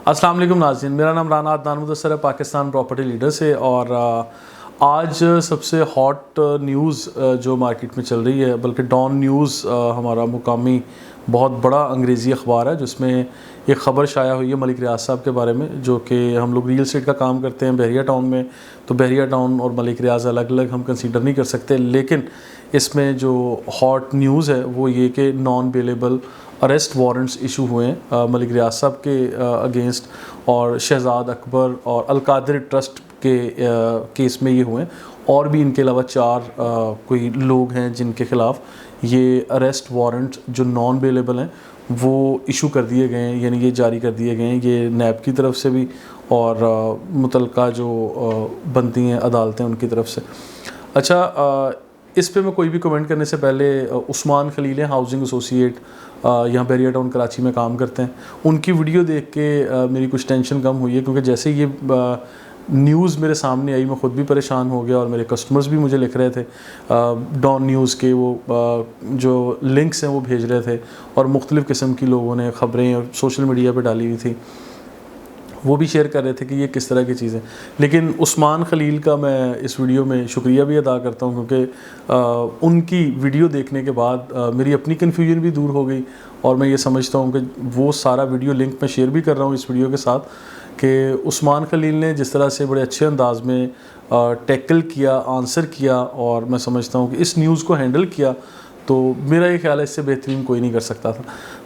अस्सलाम वालेकुम नाज़रीन, मेरा नाम राना अदनान मुदस्सर है, पाकिस्तान प्रॉपर्टी लीडर से। और आज सबसे हॉट न्यूज़ जो मार्केट में चल रही है, बल्कि डॉन न्यूज़ हमारा मुकामी बहुत बड़ा अंग्रेज़ी अखबार है, जिसमें एक ख़बर शाया हुई है मलिक रियाज साहब के बारे में, जो कि हम लोग रियल एस्टेट का काम करते हैं बहरिया टाउन में। तो बहरिया टाउन और मलिक रियाज अलग अलग हम कंसीडर नहीं कर सकते, लेकिन इसमें जो हॉट न्यूज़ है वो ये कि non bailable arrest warrants issue हुए हैं मलिक रियाज साहब के अगेंस्ट, और शहजाद अकबर और अलकादर ट्रस्ट के केस में ये हुए हैं। और भी इनके अलावा 4 कोई लोग हैं जिनके ख़िलाफ़ ये अरेस्ट वारंट जो नॉन बेलेबल हैं वो इशू कर दिए गए हैं, यानी ये जारी कर दिए गए हैं, ये नैब की तरफ से भी और मुतलका जो बनती हैं अदालतें उनकी तरफ से। अच्छा, इस पे मैं कोई भी कमेंट करने से पहले उस्मान खलील हैं, हाउसिंग एसोसिएट, यहाँ बहरिया टाउन कराची में काम करते हैं। उनकी वीडियो देख के मेरी कुछ टेंशन कम हुई है, क्योंकि जैसे ये न्यूज़ मेरे सामने आई मैं ख़ुद भी परेशान हो गया और मेरे कस्टमर्स भी मुझे लिख रहे थे। डॉन न्यूज़ के वो जो लिंक्स हैं वो भेज रहे थे, और मुख्तलिफ़ किस्म की लोगों ने ख़बरें और सोशल मीडिया पर डाली हुई थी, वो भी शेयर कर रहे थे कि ये किस तरह की चीज़ें। लेकिन उस्मान खलील का मैं इस वीडियो में शुक्रिया भी अदा करता हूँ, क्योंकि उनकी वीडियो देखने के बाद मेरी अपनी कन्फ्यूजन भी दूर हो गई, और मैं ये समझता हूँ कि वो सारा वीडियो लिंक मैं शेयर भी कर रहा हूँ इस वीडियो के साथ, कि उस्मान खलील ने जिस तरह से बड़े अच्छे अंदाज में टैकल किया, आंसर किया, और मैं समझता हूँ कि इस न्यूज़ को हैंडल किया, तो मेरा ये ख्याल है इससे बेहतरीन कोई नहीं कर सकता था।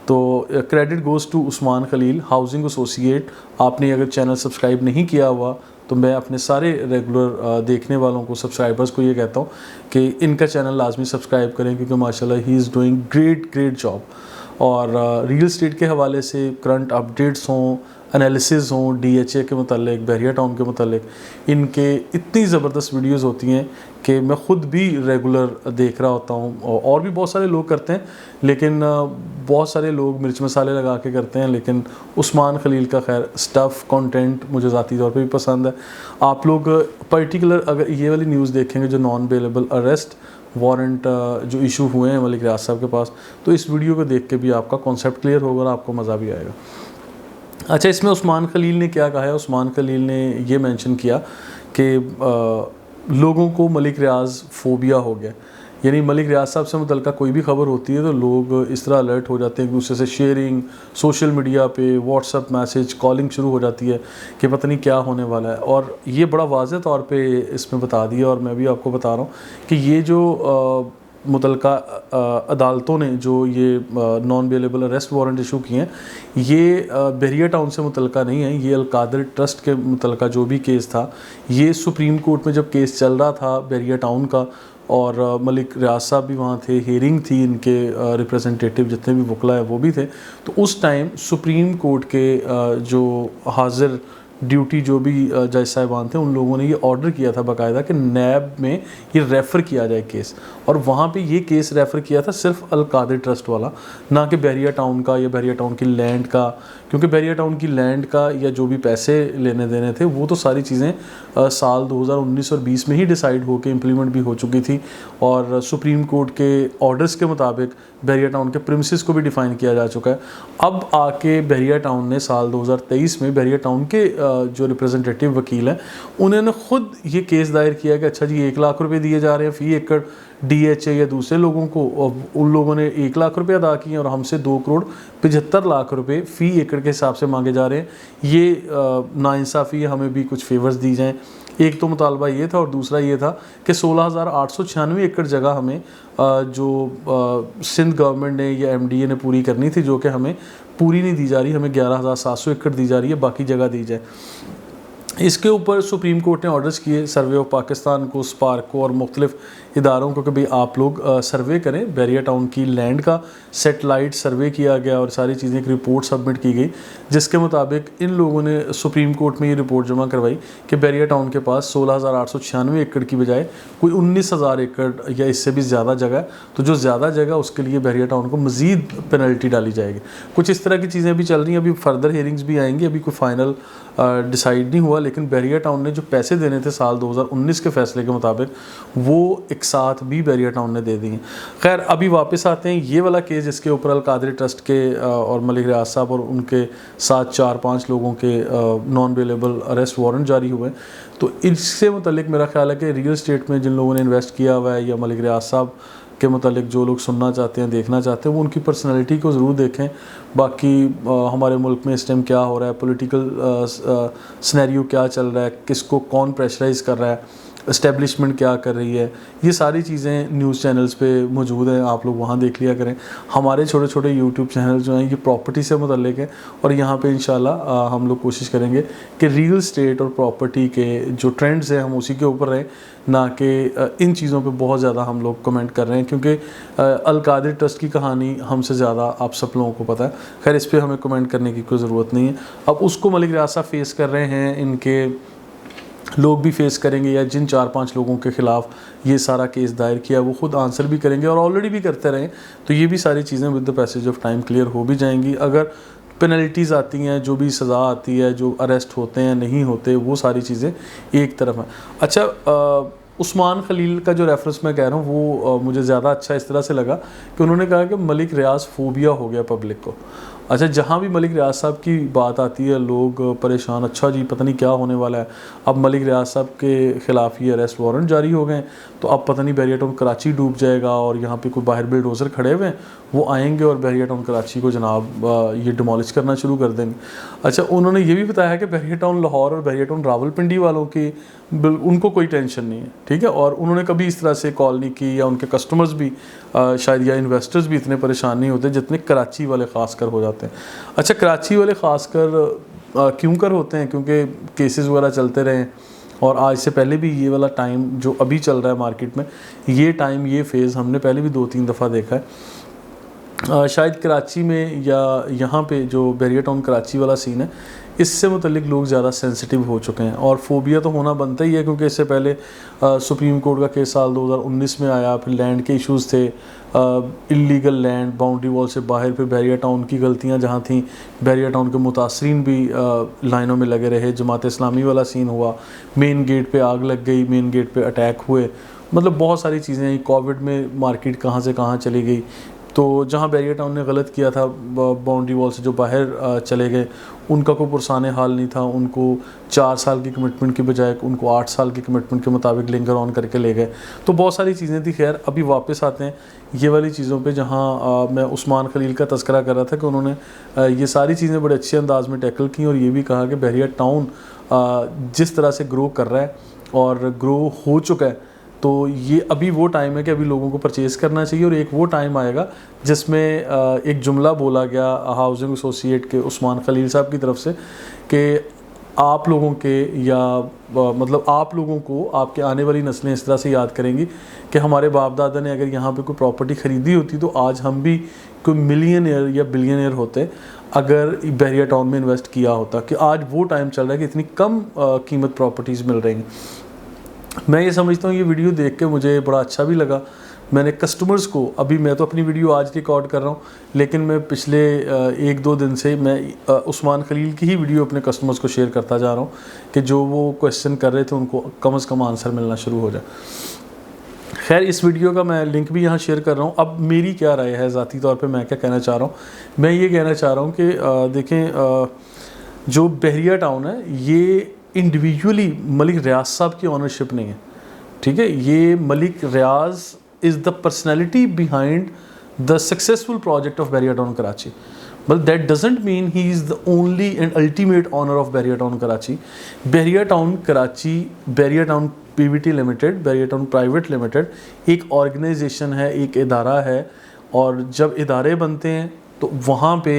तो credit goes to Usman Khalil, housing associate. आपने अगर चैनल सब्सक्राइब नहीं किया हुआ तो मैं अपने सारे रेगुलर देखने वालों को, सब्सक्राइबर्स को ये कहता हूँ कि इनका चैनल लाजमी सब्सक्राइब करें, क्योंकि माशाल्लाह he is doing great job. और रियल एस्टेट के हवाले से करंट अपडेट्स हों, एनालिसिस हों, DHA के मतलब, बहरिया टाउन के मतलब, इनके इतनी ज़बरदस्त वीडियोस होती हैं कि मैं ख़ुद भी रेगुलर देख रहा होता हूँ। और भी बहुत सारे लोग करते हैं, लेकिन बहुत सारे लोग मिर्च मसाले लगा के करते हैं, लेकिन उस्मान खलील का खैर स्टफ़ कंटेंट मुझे ज़ाती तौर पे भी पसंद है। आप लोग पर्टिकुलर अगर ये वाली न्यूज़ देखेंगे जो नॉन बेलेबल अरेस्ट वारंट जो इशू हुए हैं मलिक रियाज साहब के पास, तो इस वीडियो को देख के भी आपका कॉन्सेप्ट क्लियर होगा और आपको मज़ा भी आएगा। अच्छा, इसमें उस्मान खलील ने क्या कहा है? उस्मान खलील ने ये मेंशन किया कि लोगों को मलिक रियाज फ़ोबिया हो गया, यानी मलिक रियाज साहब से मुतल्लिक़ कोई भी खबर होती है तो लोग इस तरह अलर्ट हो जाते हैं, एक दूसरे से शेयरिंग, सोशल मीडिया पे व्हाट्सअप मैसेज, कॉलिंग शुरू हो जाती है कि पता नहीं क्या होने वाला है। और ये बड़ा वाज़ेह तौर पे इसमें बता दिया, और मैं भी आपको बता रहा हूँ कि ये जो मुतल्लिक़ा अदालतों ने जो ये non bailable arrest warrant issue किए हैं, ये बहरिया टाउन से मुतल्लिक़ा नहीं है। ये अलकादर ट्रस्ट के मुतल्लिक़ा जो भी केस था, ये सुप्रीम कोर्ट में जब केस चल रहा था बहरिया टाउन का, और मलिक रियाज साहब भी वहाँ थे, हेयरिंग थी, इनके रिप्रेजेंटेटिव जितने भी वकला है वो भी थे। तो उस टाइम सुप्रीम कोर्ट के जो हाजिर ड्यूटी जो भी जज साहिबान थे, उन लोगों ने ये ऑर्डर किया था बाकायदा कि नैब में ये रेफ़र किया जाए केस, और वहाँ पे ये केस रेफ़र किया था सिर्फ अलकादर ट्रस्ट वाला, ना कि बहरिया टाउन का या बहरिया टाउन की लैंड का, क्योंकि बहरिया टाउन की लैंड का या जो भी पैसे लेने देने थे वो तो सारी चीज़ें साल 2019 और 20 में ही डिसाइड होकर इम्प्लीमेंट भी हो चुकी थी, और सुप्रीम कोर्ट के ऑर्डर्स के मुताबिक बहरिया टाउन के प्रिमिसेस को भी डिफ़ाइन किया जा चुका है। अब आके बहरिया टाउन ने साल 2023 में बहरिया टाउन के जो रिप्रेजेंटेटिव वकील हैं, उन्होंने ख़ुद ये केस दायर किया कि अच्छा जी 1 लाख रुपये दिए जा रहे हैं फ़ी एकड़ DHA या दूसरे लोगों को, उन लोगों ने 1 लाख रुपये अदा किए और हमसे 2 करोड़ 75 लाख रुपये फ़ी एकड़ के हिसाब से मांगे जा रहे हैं। ये नाइंसाफ़ी है, हमें भी कुछ फेवर्स दी जाएँ। एक तो मुतालबा ये था, और दूसरा ये था कि 16,896 एकड़ जगह हमें जो सिंध गवर्नमेंट ने या MDA ने पूरी करनी थी, जो कि हमें पूरी नहीं दी जा रही, हमें 11,700 एकड़ दी जा रही है, बाकी जगह दी जाए। इसके ऊपर सुप्रीम कोर्ट ने ऑर्डर्स किए सर्वे ऑफ पाकिस्तान को, स्पार्क को और मुख्तलिफ़ इदारों को कि भाई आप लोग सर्वे करें बहरिया टाउन की लैंड का। सेटेलाइट सर्वे किया गया और सारी चीज़ें, एक रिपोर्ट सबमिट की गई, जिसके मुताबिक इन लोगों ने सुप्रीम कोर्ट में ये रिपोर्ट जमा करवाई कि बहरिया टाउन के पास 16,896 एकड़ की बजाय कोई 19,000 एकड़ या इससे भी ज़्यादा जगह है। तो जो ज़्यादा जगह उसके लिए बहरिया टाउन को मज़ीद पेनल्टी डाली जाएगी। कुछ इस तरह की चीज़ें भी चल रही हैं, अभी फर्दर हेयरिंग्स भी आएंगी, अभी कोई फ़ाइनल डिसाइड नहीं हुआ, लेकिन बैरिया टाउन ने जो पैसे देने थे साल 2019 के फैसले के मुताबिक वो एक साथ भी बैरिया टाउन ने दे दिए। खैर अभी वापस आते हैं ये वाला केस जिसके ऊपर अल कादरी ट्रस्ट के और मलिक रियाज साहब और उनके साथ 4-5 लोगों के नॉन अवेलेबल अरेस्ट वारंट जारी हुए। तो इससे मुतल्लिक मेरा ख्याल है कि रियल स्टेट में जिन लोगों ने इन्वेस्ट किया हुआ है या मलिक रियाज साहब के मुतालिक जो लोग सुनना चाहते हैं, देखना चाहते हैं, वो उनकी पर्सनैलिटी को ज़रूर देखें। बाकी हमारे मुल्क में इस टाइम क्या हो रहा है, पॉलिटिकल सिनेरियो क्या चल रहा है, किसको कौन प्रेशराइज़ कर रहा है, इस्टेब्लिशमेंट क्या कर रही है, ये सारी चीज़ें न्यूज़ चैनल्स पे मौजूद हैं, आप लोग वहाँ देख लिया करें। हमारे छोटे छोटे यूट्यूब चैनल जो हैं ये प्रॉपर्टी से मुतल्लिक है और यहाँ पे इंशाल्लाह हम लोग कोशिश करेंगे कि रियल स्टेट और प्रॉपर्टी के जो ट्रेंड्स हैं हम उसी के ऊपर रहें, ना कि इन चीज़ों पे बहुत ज़्यादा हम लोग कमेंट कर रहे हैं, क्योंकि अल कादरी ट्रस्ट की कहानी हमसे ज़्यादा आप सब लोगों को पता है। खैर इस पर हमें कमेंट करने की कोई ज़रूरत नहीं है। अब उसको मलिक रियाज साहब फेस कर रहे हैं, इनके लोग भी फेस करेंगे, या जिन 4-5 लोगों के ख़िलाफ़ ये सारा केस दायर किया वो ख़ुद आंसर भी करेंगे और ऑलरेडी भी करते रहें, तो ये भी सारी चीज़ें with the passage of time clear हो भी जाएंगी। अगर पेनल्टीज़ आती हैं, जो भी सज़ा आती है, जो अरेस्ट होते हैं नहीं होते, वो सारी चीज़ें एक तरफ हैं। अच्छा, उस्मान खलील का जो रेफरेंस मैं कह रहा हूँ वो मुझे ज़्यादा अच्छा इस तरह से लगा कि उन्होंने कहा कि मलिक रियाज फोबिया हो गया पब्लिक को। अच्छा, जहाँ भी मलिक रियाज साहब की बात आती है लोग परेशान, अच्छा जी पता नहीं क्या होने वाला है, अब मलिक रियाज साहब के ख़िलाफ़ ये अरेस्ट वारंट जारी हो गए, तो अब पता नहीं बैरिया टाउन कराची डूब जाएगा और यहाँ पे कोई बाहर बिल्डोज़र खड़े हुए हैं, वो आएंगे और बैरिया टाउन कराची को जनाब ये डिमोलिश करना शुरू कर देंगे। अच्छा, उन्होंने ये भी बताया कि बैरिया टाउन लाहौर और बैरिया टाउन रावलपिंडी वालों की उनको कोई टेंशन नहीं है, ठीक है, और उन्होंने कभी इस तरह से कॉल नहीं की, या उनके कस्टमर्स भी शायद या इन्वेस्टर्स भी इतने परेशान नहीं होते जितने कराची वाले ख़ासकर हो जाते हैं। अच्छा, कराची वाले ख़ासकर क्यों कर होते हैं? क्योंकि केसेस वगैरह चलते रहे और आज से पहले भी ये वाला टाइम जो अभी चल रहा है मार्केट में, ये टाइम, ये फेज़ हमने पहले भी 2-3 दफ़ा देखा है। शायद कराची में या यहाँ पे जो बैरिया टाउन कराची वाला सीन है, इससे मुतल्लिक लोग ज़्यादा सेंसिटिव हो चुके हैं और फोबिया तो होना बनता ही है, क्योंकि इससे पहले सुप्रीम कोर्ट का केस साल 2019 में आया, फिर लैंड के इश्यूज़ थे, इलीगल लैंड, बाउंड्री वॉल से बाहर, फिर बैरिया टाउन की गलतियां जहां थी, बैरिया टाउन के मुतासरीन भी लाइनों में लगे रहे, जमात इस्लामी वाला सीन हुआ, मेन गेट पे आग लग गई, मेन गेट पे अटैक हुए, मतलब बहुत सारी चीज़ें, कोविड में मार्केट कहाँ से कहाँ चली गई। तो जहाँ बैरिया टाउन ने गलत किया था, बाउंड्री वॉल से जो बाहर चले गए, उनका कोई पुरसाने हाल नहीं था, उनको 4 साल की कमिटमेंट की बजाय उनको 8 साल की कमिटमेंट के मुताबिक लिंगर ऑन करके ले गए। तो बहुत सारी चीज़ें थी। खैर अभी वापस आते हैं ये वाली चीज़ों पे, जहाँ मैं उस्मान खलील का तज़किरा कर रहा था कि उन्होंने ये सारी चीज़ें बड़े अच्छे अंदाज में टैकल की और ये भी कहा कि बैरिया टाउन जिस तरह से ग्रो कर रहा है और ग्रो हो चुका है, तो ये अभी वो टाइम है कि अभी लोगों को परचेज़ करना चाहिए। और एक वो टाइम आएगा जिसमें एक जुमला बोला गया हाउसिंग एसोसिएट के उस्मान खलील साहब की तरफ से कि आप लोगों के या मतलब आप लोगों को आपके आने वाली नस्लें इस तरह से याद करेंगी कि हमारे बाप दादा ने अगर यहाँ पे कोई प्रॉपर्टी ख़रीदी होती तो आज हम भी कोई मिलियनियर या बिलियनियर होते अगर बैरिया टाउन में इन्वेस्ट किया होता। कि आज वो टाइम चल रहा है कि इतनी कम कीमत प्रॉपर्टीज़ मिल रही हैं। मैं ये समझता हूँ ये वीडियो देख के मुझे बड़ा अच्छा भी लगा। मैंने कस्टमर्स को, अभी मैं तो अपनी वीडियो आज रिकॉर्ड कर रहा हूँ, लेकिन मैं पिछले 1-2 दिन से मैं उस्मान खलील की ही वीडियो अपने कस्टमर्स को शेयर करता जा रहा हूँ कि जो वो क्वेश्चन कर रहे थे उनको कम से कम आंसर मिलना शुरू हो जाए। खैर इस वीडियो का मैं लिंक भी यहाँ शेयर कर रहा हूँ। अब मेरी क्या राय है ज़ाती तौर पे, मैं क्या कहना चाह रहा हूँ, मैं ये कहना चाह रहा हूँ कि देखें जो बैरिया टाउन है ये इंडिविजुअली मलिक रियाज साहब की ऑनरशिप नहीं है, ठीक है। ये Malik Riaz is the personality behind the successful project of Bahria Town Karachi, but that doesn't mean he is the only and ultimate owner of Bahria Town Karachi. Bahria Town Karachi, Bahria Town PVT limited, Bahria Town private limited एक organisation है, एक इदारा है, और जब इदारे बनते हैं तो वहाँ पे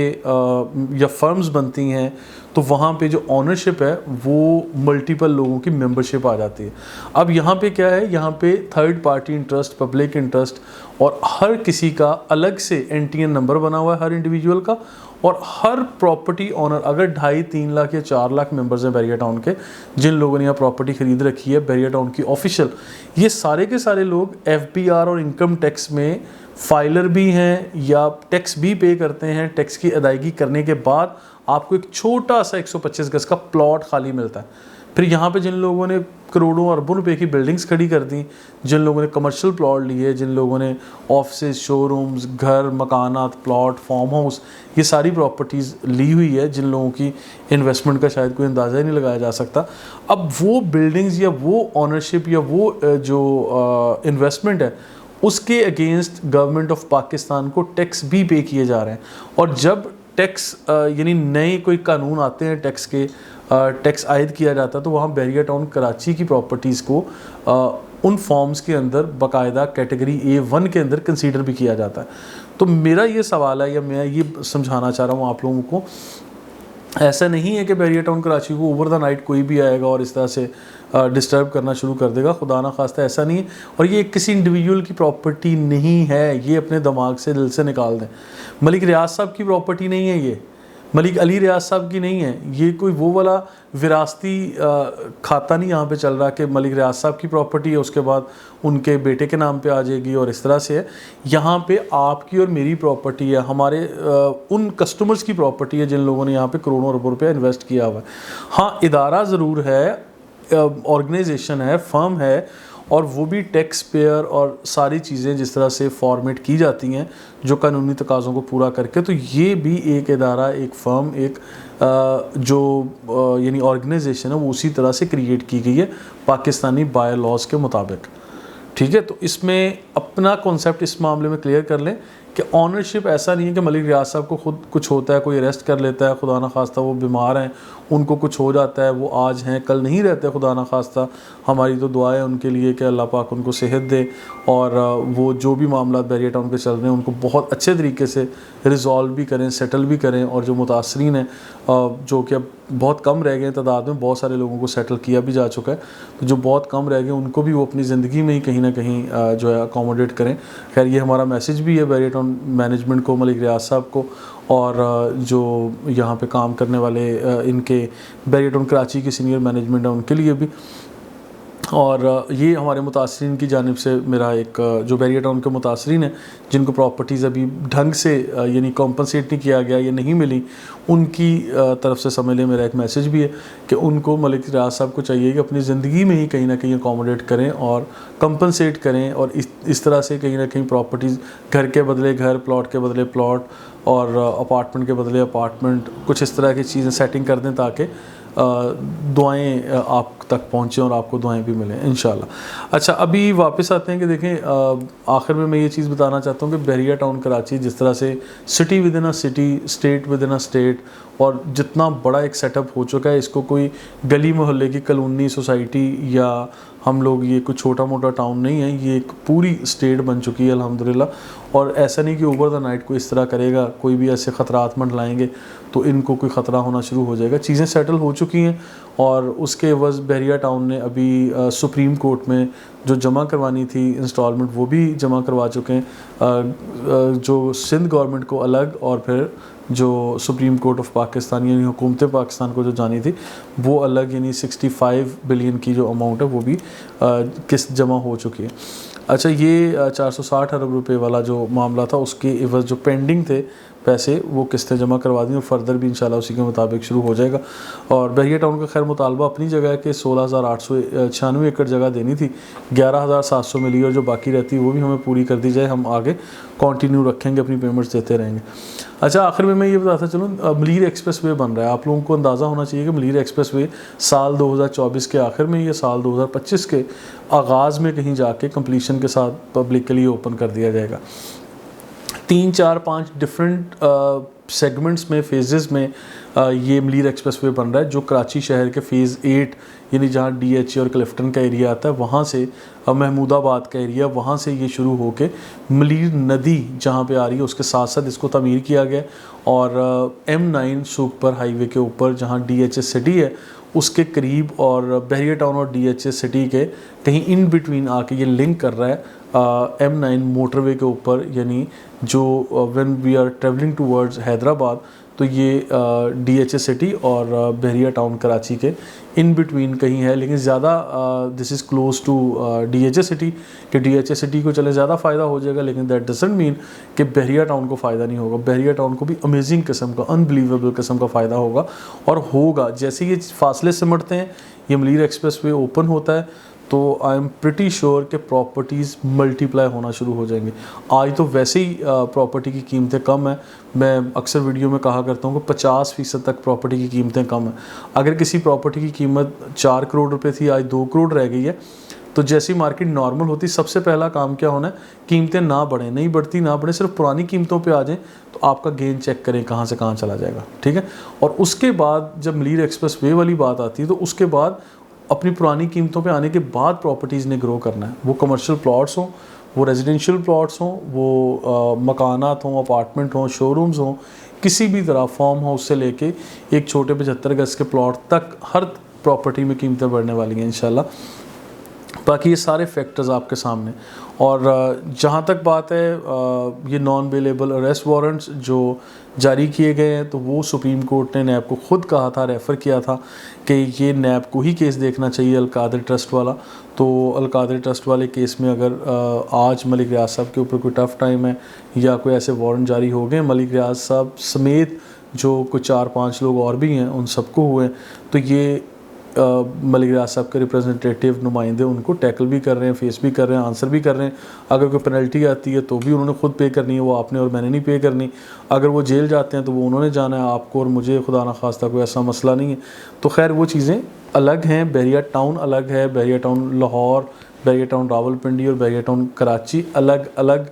या फर्म्स बनती हैं तो वहाँ पे जो ऑनरशिप है वो मल्टीपल लोगों की मेंबरशिप आ जाती है। अब यहाँ पे क्या है, यहाँ पे third party interest, public interest और हर किसी का अलग से एनटीएन नंबर बना हुआ है हर इंडिविजुअल का, और हर प्रॉपर्टी ऑनर अगर 2.5-3 लाख या 4 लाख मेंबर्स हैं बैरिया टाउन के, जिन लोगों ने यहाँ प्रॉपर्टी खरीद रखी है बैरिया टाउन की ऑफिशियल, ये सारे के सारे लोग एफबीआर और इनकम टैक्स में फाइलर भी हैं या टैक्स भी पे करते हैं। टैक्स की अदायगी करने के बाद आपको एक छोटा सा 125 गज का प्लॉट खाली मिलता है, फिर यहाँ पे जिन लोगों ने करोड़ों अरबों रुपए की बिल्डिंग्स खड़ी कर दी, जिन लोगों ने कमर्शियल प्लॉट लिए, जिन लोगों ने ऑफिस, शोरूम्स, घर, मकानात, प्लॉट, फार्म हाउस, ये सारी प्रॉपर्टीज़ ली हुई है, जिन लोगों की इन्वेस्टमेंट का शायद कोई अंदाज़ा ही नहीं लगाया जा सकता। अब वो बिल्डिंग्स या वो ऑनरशिप या वो जो इन्वेस्टमेंट है, उसके अगेंस्ट गवर्नमेंट ऑफ पाकिस्तान को टैक्स भी पे किए जा रहे हैं। और जब टैक्स यानी नए कोई कानून आते हैं टैक्स के, टैक्स आयद किया जाता है, तो वहाँ बैरिया टाउन कराची की प्रॉपर्टीज़ को उन फॉर्म्स के अंदर बाकायदा कैटेगरी A1 के अंदर कंसीडर भी किया जाता है। तो मेरा ये सवाल है, या मैं ये समझाना चाह रहा हूँ आप लोगों को, ऐसा नहीं है कि बैरिया टाउन कराची को ओवर द नाइट कोई भी आएगा और इस तरह से डिस्टर्ब करना शुरू कर देगा, खुदा ना खास्ता ऐसा नहीं है। और ये किसी इंडिविजुअल की प्रॉपर्टी नहीं है, ये अपने दिमाग से, दिल से निकाल दें। मलिक रियाज साहब की प्रॉपर्टी नहीं है ये, मलिक अली रियाज साहब की नहीं है ये, कोई वो वाला विरासती खाता नहीं यहाँ पे चल रहा कि मलिक रियाज साहब की प्रॉपर्टी है उसके बाद उनके बेटे के नाम पे आ जाएगी और इस तरह से है। यहाँ पे आपकी और मेरी प्रॉपर्टी है, हमारे उन कस्टमर्स की प्रॉपर्टी है जिन लोगों ने यहाँ पे करोड़ों अरबों रुपया इन्वेस्ट किया हुआ है। हाँ, इदारा ज़रूर है, ऑर्गेनाइजेशन है, फर्म है, और वो भी टैक्स पेयर और सारी चीज़ें जिस तरह से फॉर्मेट की जाती हैं जो कानूनी तकाज़ों को पूरा करके, तो ये भी एक इदारा, एक फ़र्म, एक जो यानी ऑर्गेनाइजेशन है वो उसी तरह से क्रिएट की गई है पाकिस्तानी बाय लॉज के मुताबिक। ठीक है, तो इसमें अपना कॉन्सेप्ट इस मामले में क्लियर कर लें कि ऑनरशिप ऐसा नहीं है कि मलिक रियाज साहब को खुद कुछ होता है, कोई अरेस्ट कर लेता है, खुदा ना खास्ता वो बीमार हैं, उनको कुछ हो जाता है, वो आज हैं कल नहीं रहते, खुदा ना खास्ता। हमारी तो दुआ है उनके लिए कि अल्लाह पाक उनको सेहत दे और वो जो भी मामला बैरिया टाउन के चल रहे हैं उनको बहुत अच्छे तरीके से रिज़ॉल्व भी करें, सेटल भी करें। और जो मुतासरीन हैं जो कि अब बहुत कम रह गए तादाद में, बहुत सारे लोगों को सेटल किया भी जा चुका है, तो जो बहुत कम रह गए उनको भी वो अपनी ज़िंदगी में ही कहीं ना कहीं जो है अकोमोडेट करें। खैर, ये हमारा मैसेज भी है बैरिया टाउन मैनेजमेंट को, मलिक रियाज साहब को, और जो यहाँ पे काम करने वाले इनके बैरिया टाउन कराची की सीनियर मैनेजमेंट है उनके लिए भी। और ये हमारे मुतासरीन की जानिब से मेरा एक जो बैरिया टाउन के मुतासरीन हैं जिनको प्रॉपर्टीज़ अभी ढंग से यानी कॉम्पनसेट नहीं किया गया या नहीं मिली, उनकी तरफ से समझ लें मेरा एक मैसेज भी है कि उनको मलिक रियाज साहब को चाहिए कि अपनी ज़िंदगी में ही कहीं ना कहीं अकोमोडेट करें और कंपनसेट करें, और इस तरह से कहीं ना कहीं प्रॉपर्टीज़, घर के बदले घर, प्लॉट के बदले प्लॉट और अपार्टमेंट के बदले अपार्टमेंट, कुछ इस तरह की चीज़ें सेटिंग कर दें ताकि दुआएं आप तक पहुँचें और आपको दुआएं भी मिलें इंशाल्लाह। अच्छा, अभी वापस आते हैं कि देखें, आखिर में मैं ये चीज़ बताना चाहता हूँ कि बैरिया टाउन कराची जिस तरह से city with in a city, state with in a state, और जितना बड़ा एक सेटअप हो चुका है, इसको कोई गली मोहल्ले की कॉलोनी, सोसाइटी या हम लोग ये कुछ छोटा मोटा टाउन नहीं है, ये एक पूरी स्टेट बन चुकी है अल्हम्दुलिल्लाह। और ऐसा नहीं कि ओवर द नाइट कोई इस तरह करेगा, कोई भी ऐसे ख़तरात मंडलाएंगे तो इनको कोई ख़तरा होना शुरू हो जाएगा। चीज़ें सेटल हो चुकी हैं और उसके एवज़ बैरिया टाउन ने अभी सुप्रीम कोर्ट में जो जमा करवानी थी इंस्टॉलमेंट वो भी जमा करवा चुके हैं, जो सिंध गवर्नमेंट को अलग और फिर जो सुप्रीम कोर्ट ऑफ पाकिस्तान यानी हुकूमत पाकिस्तान को जो जानी थी वो अलग, यानी 65 बिलियन की जो अमाउंट है वो भी किस्त जमा हो चुकी है। अच्छा, ये 460 अरब रुपए वाला जो मामला था उसके एवज़ जो पेंडिंग थे पैसे वो किस्तें जमा करवा दी और फर्दर भी इंशाल्लाह उसी के मुताबिक शुरू हो जाएगा। और बैरिया टाउन का खैर मुतालबा अपनी जगह है कि 16,896 एकड़ जगह देनी थी, 11,700 मिली और जो बाकी रहती है वो भी हमें पूरी कर दी जाए, हम आगे कंटिन्यू रखेंगे, अपनी पेमेंट्स देते रहेंगे। अच्छा, आखिर में मैं ये बताता चलूँ, मलीर एक्सप्रेस वे बन रहा है। आप लोगों को अंदाज़ा होना चाहिए कि मलीर एक्सप्रेस वे साल 2024 के आखिर में या साल 2025 के आगाज़ में कहीं जाके कंप्लीशन के साथ पब्लिक के लिए ओपन कर दिया जाएगा। 3, 4, 5 डिफरेंट सेगमेंट्स में, फेजेस में ये मलीर एक्सप्रेस वे बन रहा है, जो कराची शहर के फ़ेज़ 8 यानी जहाँ DHA और क्लिफ्टन का एरिया आता है वहाँ से, महमूदाबाद का एरिया, वहाँ से ये शुरू होके मलीर नदी जहाँ पे आ रही है उसके साथ साथ इसको तमीर किया गया। और M9 सुपर हाईवे के ऊपर जहाँ DHA सिटी है उसके करीब और बैरिया टाउन और DHA सिटी के कहीं इन बिटवीन आके ये लिंक कर रहा है M9 मोटरवे के ऊपर, यानी जो when we are travelling towards Hyderabad तो ये DHA सिटी और बैरिया टाउन कराची के इन बिटवीन कहीं है, लेकिन ज़्यादा this is close to DHA city, कि DHA सिटी को चले ज़्यादा फ़ायदा हो जाएगा, लेकिन दैट डजंट मीन कि बैरिया टाउन को फ़ायदा नहीं होगा। बैरिया टाउन को भी अमेजिंग किस्म का, अनबिलीवेबल किस्म का फ़ायदा होगा और होगा। जैसे ये फासले सिमटते हैं ये मलीर एक्सप्रेस वे ओपन होता है तो आई एम प्रिटी श्योर कि प्रॉपर्टीज़ मल्टीप्लाई होना शुरू हो जाएंगे। आज तो वैसे ही प्रॉपर्टी की कीमतें कम हैं। मैं अक्सर वीडियो में कहा करता हूँ कि 50% तक प्रॉपर्टी की कीमतें कम हैं। अगर किसी प्रॉपर्टी की कीमत 4 करोड़ रुपए थी, आज 2 करोड़ रह गई है, तो जैसी मार्केट नॉर्मल होती सबसे पहला काम क्या होना है, कीमतें ना बढ़ें, नहीं बढ़ती ना बढ़े, सिर्फ पुरानी कीमतों पे आ जाएं, तो आपका गेन चेक करें कहाँ से कहाँ चला जाएगा। ठीक है। और उसके बाद जब मलीर एक्सप्रेस वे वाली बात आती है तो उसके बाद अपनी पुरानी कीमतों पे आने के बाद प्रॉपर्टीज़ ने ग्रो करना है। वो कमर्शियल प्लॉट्स हों, वो रेजिडेंशियल प्लॉट्स हों, वो मकानात हों, अपार्टमेंट हों, शोरूम्स हों, किसी भी तरह फार्म हाउस से लेके एक छोटे 75 गज के प्लॉट तक हर प्रॉपर्टी में कीमतें बढ़ने वाली हैं इंशाल्लाह। बाकी ये सारे फैक्टर्स आपके सामने। और जहाँ तक बात है ये नॉन बेलेबल अरेस्ट वारंट्स जो जारी किए गए हैं, तो वो सुप्रीम कोर्ट ने नैब को ख़ुद कहा था, रेफ़र किया था कि ये नैब को ही केस देखना चाहिए अलकादर ट्रस्ट वाला। तो अलकादर ट्रस्ट वाले केस में अगर आज मलिक रियाज साहब के ऊपर कोई टफ़ टाइम है या कोई ऐसे वारंट जारी हो गए मलिक रियाज साहब समेत जो कुछ 4-5 लोग और भी हैं उन सबको हुए, तो ये मलिक रियाज साहब के रिप्रेजेंटेटिव नुमाइंदे उनको टैकल भी कर रहे हैं, फेस भी कर रहे हैं, आंसर भी कर रहे हैं। अगर कोई पेनल्टी आती है तो भी उन्होंने खुद पे करनी है, वो आपने और मैंने नहीं पे करनी। अगर वो जेल जाते हैं तो वो उन्होंने जाना है, आपको और मुझे खुदा ना खास्ता कोई ऐसा मसला नहीं है। तो खैर वो चीज़ें अलग हैं। बहरिया टाउन अलग है, बहरिया टाउन लाहौर, बहरिया टाउन रावलपिंडी और बहरिया टाउन कराची अलग अलग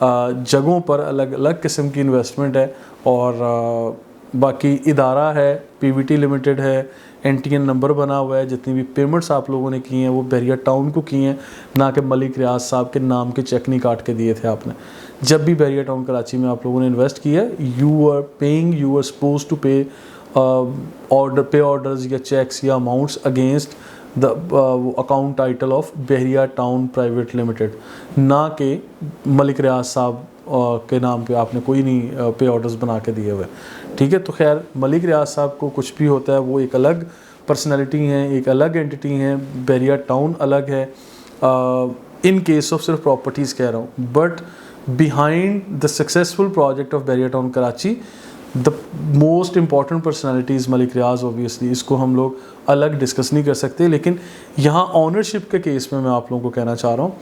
जगहों पर अलग अलग किस्म की इन्वेस्टमेंट है। और बाकी इदारा है, पीवीटी लिमिटेड है, एनटीएन नंबर बना हुआ है, जितनी भी पेमेंट्स आप लोगों ने की हैं वो बहरिया टाउन को की हैं, ना कि मलिक रियाज साहब के नाम के चेक नहीं काट के दिए थे आपने। जब भी बहरिया टाउन कराची में आप लोगों ने इन्वेस्ट किया, you are paying, you are suppose to pay orders या चेक्स या amounts against the account title of Bahria Town private limited, ना कि मलिक रियाज साहब के नाम पे आपने कोई नहीं पे ऑर्डर्स बना के दिए हुए। ठीक है। तो खैर मलिक रियाज साहब को कुछ भी होता है वो एक अलग पर्सनैलिटी हैं, एक अलग एंटिटी हैं, बहरिया टाउन अलग है। इन केस ऑफ सिर्फ प्रॉपर्टीज़ कह रहा हूँ, but behind the successful project of Bahria Town Karachi the most important personality is Malik Riaz. Obviously इसको हम लोग अलग डिस्कस नहीं कर सकते, लेकिन यहाँ ऑनरशिप के केस में मैं आप लोगों को कहना चाह रहा हूँ,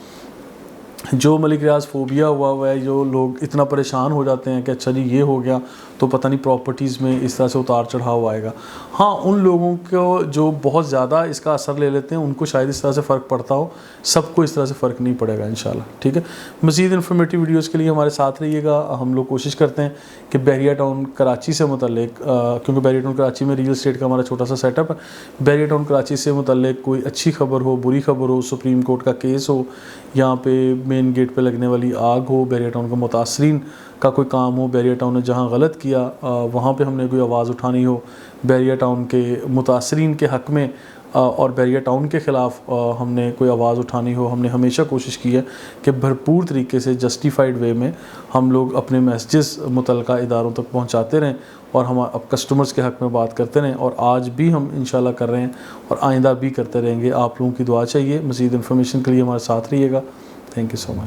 जो मलिक रियाज फोबिया हुआ है, जो लोग इतना परेशान हो जाते हैं कि अच्छा जी ये हो गया तो पता नहीं प्रॉपर्टीज़ में इस तरह से उतार चढ़ाव आएगा। हाँ, उन लोगों को जो बहुत ज़्यादा इसका असर ले लेते हैं उनको शायद इस तरह से फ़र्क पड़ता हो, सबको इस तरह से फ़र्क नहीं पड़ेगा इंशाल्लाह। ठीक है। मज़ीद इन्फॉर्मेटिव वीडियोज़ के लिए हमारे साथ रहिएगा। हम लोग कोशिश करते हैं कि बहरिया टाउन कराची से मुतल्लिक, क्योंकि बहरिया टाउन कराची में रियल एस्टेट का हमारा छोटा सा सेटअप है, बहरिया टाउन कराची से मुतल्लिक कोई अच्छी खबर हो, बुरी खबर हो, सुप्रीम कोर्ट का केस हो, यहाँ पे मेन गेट पे लगने वाली आग हो, बहरिया टाउन का मुतासरीन का कोई काम हो, बहरिया टाउन ने जहाँ गलत किया वहाँ पे हमने कोई आवाज़ उठानी हो, बहरिया टाउन के मुतासरीन के हक़ में और बहरिया टाउन के ख़िलाफ़ हमने कोई आवाज़ उठानी हो, हमने हमेशा कोशिश की है कि भरपूर तरीके से जस्टिफाइड वे में हम लोग अपने मैसेजेस मुतल्लिका इदारों तक पहुँचाते रहें और हम अब कस्टमर्स के हक़ में बात करते रहें। और आज भी हम इंशाल्लाह कर रहे हैं और आइंदा भी करते रहेंगे। आप लोगों की दुआ चाहिए। मज़ीद इन्फॉर्मेशन के लिए हमारे साथ रहिएगा। Thank you so much.